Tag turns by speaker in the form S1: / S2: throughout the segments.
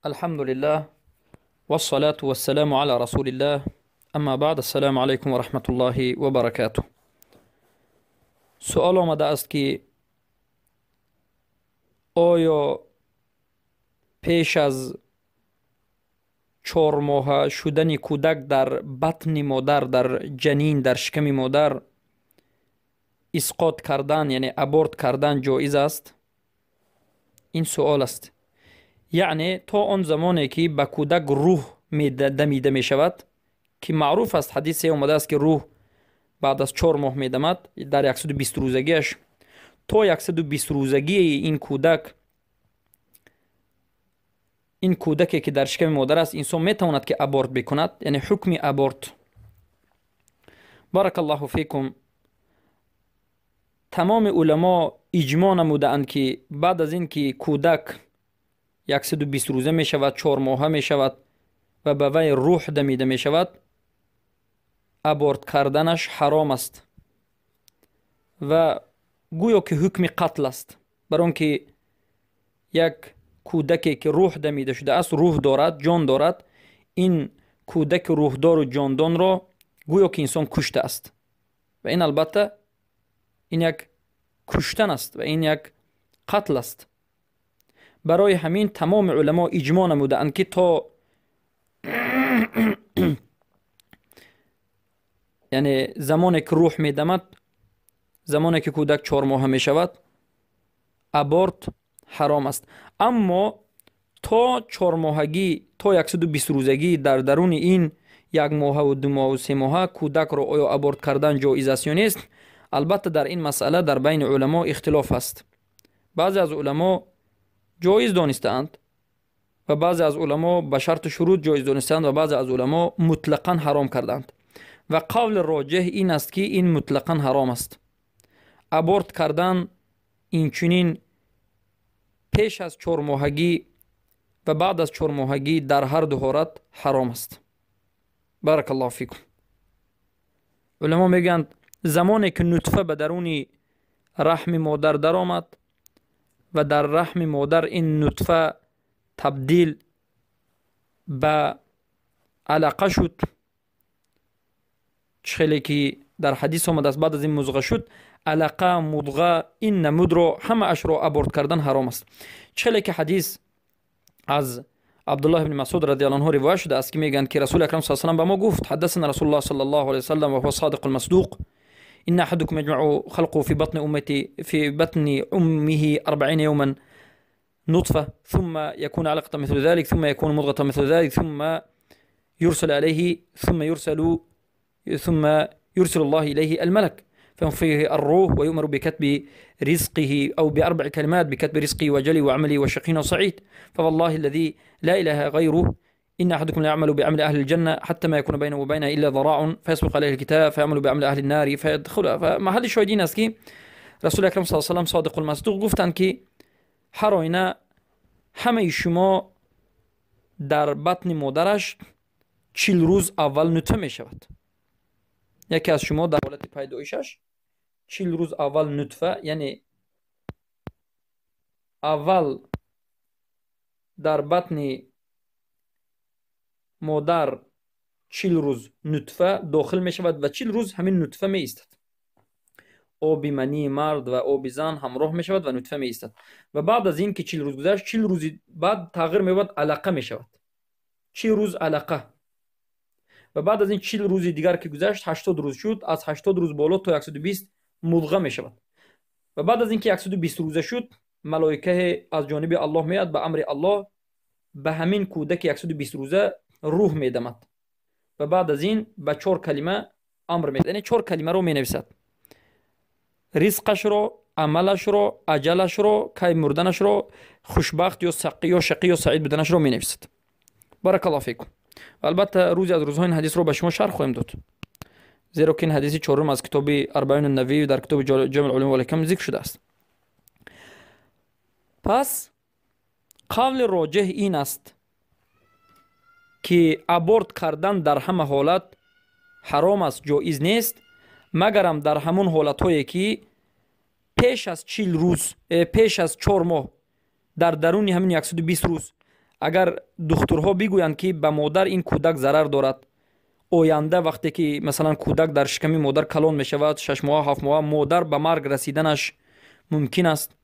S1: الحمد لله والصلاة والسلام على رسول الله. اما بعد، السلام علیکم و رحمت الله و برکاته. سوال آمده است که آیا پیش از 4 ماه شدن کودک در بطن مادر، در جنین، در شکم مادر اسقاط کردن یعنی ابورت کردن جایز است؟ این سوال است. یعنی تا آن زمانی که به کودک روح دمیده می شود، که معروف است، حدیث اومده است که روح بعد از 4 ماه می دمد در 120 روزگیش. تا 120 روزگی این کودکی که در شکم مادر است، انسان می تواند که ابورت بکند، یعنی حکم ابورت. بارک الله فیکم. تمام علما اجماع نموده اند که بعد از این که کودک 120 روزه می شود، 4 ماه می شود و به وی روح دمیده می شود، ابورت کردنش حرام است و گویا که حکم قتل است، برای آنکه یک کودکی که روح دمیده شده است، روح دارد، جان دارد، این کودک روحدار و جاندان را گویا که انسان کشته است و این البته این یک کشتن است و این یک قتل است. برای همین تمام علما اجماع نموده اند که تا یعنی زمانی که روح می دمد، زمانی که کودک 4 ماه می شود، ابورت حرام است. اما تا 4 ماهگی، تا 120 روزگی، در درون این 1 ماه و 2 ماه و 3 ماه کودک را آیا ابورت کردن جایز است یا نیست؟ البته در این مسئله در بین علما اختلاف است. بعضی از علما جایز دانستند و بعضی از علما به شرط شروط جایز دانستند و بعضی از علما مطلقاً حرام کردند و قول راجح این است که این مطلقاً حرام است. ابورت کردن این چنین پیش از 4 ماهگی و بعد از 4 ماهگی در هر دو حالت حرام است. بارک الله فیکم. علما میگند زمانی که نطفه به درون رحم مادر در آمد و در رحم مادر این نطفه تبدیل به علقه شد، چخیلی که در حدیث آمده است بعد از این مضغه شد، علقه، مضغه، این نمود رو همه اش رو ابورت کردن حرام است. چخیلی که حدیث از عبدالله بن مسعود رضی الله عنه روایت شده است که میگن که رسول اکرم صلی الله علیه و آله به ما گفت: حدثنا رسول الله صلی الله علیه و سلم و هو صادق المصدوق ان احدكم يجمع خلقه في بطن امه 40 يوما نطفه ثم يكون علقه مثل ذلك ثم يكون مضغه مثل ذلك ثم يرسل عليه ثم يرسل الله إليه الملك فينفيه الروح ويؤمر بكتب رزقه أو ب4 كلمات: بكتب رزقه وجلي وعملي وشقي وسعيد. فوالله الذي لا إله غيره إن أحدكم لا يعمل بعمل أهل الجنة حتى ما يكون بينه وبينها إلا ذراع فيسبق عليه الكتاب فيعمل بعمل أهل النار فيدخلها. فمحل شاهدین است که رسول اکرم صلی الله علیه و سلم صادق المصدوق گفتند که هر آینه همه شما در بطن مادرش 40 روز اول نطفه می شود. یکی از شما در حالت پیدایشش 40 روز اول نطفه، یعنی اول در بطن مادر 40 روز نطفه داخل می شود و 40 روز همین نطفه می ایستد. آب منی مرد و آب زن همراه می شود و نطفه می ایستد و بعد از این که 40 روز گذشت، 40 روز بعد تغییر می یابد، علقه می شود. 40 روز علقه و بعد از این 40 روز دیگر که گذشت 80 روز شد، از 80 روز بالا تا 120 مضغه می شود و بعد از این که 120 روزه شد، ملائکه از جانب الله میاد به امر الله به همین کودک 120 روزه روح می دمد و بعد از این به 4 کلمه امر میده، یعنی 4 کلمه رو می نویسد: رزقش رو، عملش رو، اجلش رو، کی مردنش رو، خوشبخت یا سقی یا شقی یا سعید بودنش رو می نویسد. بارک الله فیکم. البته روزی از روزها این حدیث رو به شما شرح خواهیم داد، زیرا که این حدیث 4 از کتاب 40 النووی در کتاب جامع العلوم والحکم ذکر شده است. پس قول راجح این است که ابورت کردن در همه حالت حرام است، جایز نیست، مگرم در همون حالت هایی که پیش از 40 روز، پیش از 4 ماه در درون همین 120 روز агар духтурҳо бигӯянд ки ба модар ин кӯдак зарар дорад, оянда вақте ки масалан кӯдак дар шиками модар калон мешавад, 6 моҳа 7 моҳа, модар ба марг расиданаш мумкин аст,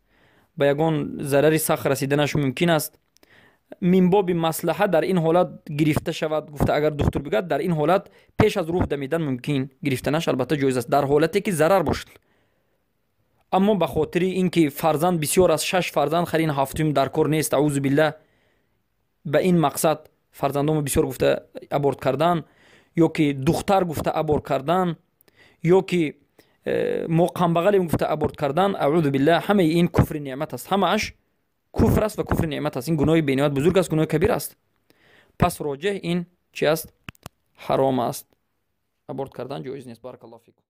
S1: ба ягон зарари сахт расиданаш мумкин аст. минбоби маслаҳа дар ин ҳолат гирифта шавад. Гуфта агар духтур бигӯяд дар ин ҳолат пеш аз рӯҳ дамидан мумкин гирифтанаш албатта ҷоиз аст, дар ҳолате ки зарар бошад. аммо ба хотири ин ки фарзанд бисёр аст, 6 фарзанд харин ҳафтум дар кор нест, аъузу билlah, ба ин мақсад фарзандомо бисёр гуфта аборт кардан, ё ки духтар гуфта аборт кардан, ё ки мо қамбағалем гуфта аборт кардан, аъузу билlah, ҳамаи ин куфри неъмат аст. ҳамааш куфр аст ва куфри неъмат аст. ин гуноҳи бениҳоят бузург аст, гуноҳи кабир аст. пас роҷеҳ ин чи аст? Ҳаром аст. аборт кардан ҷоиз нест. Баракаллоҳу фикум.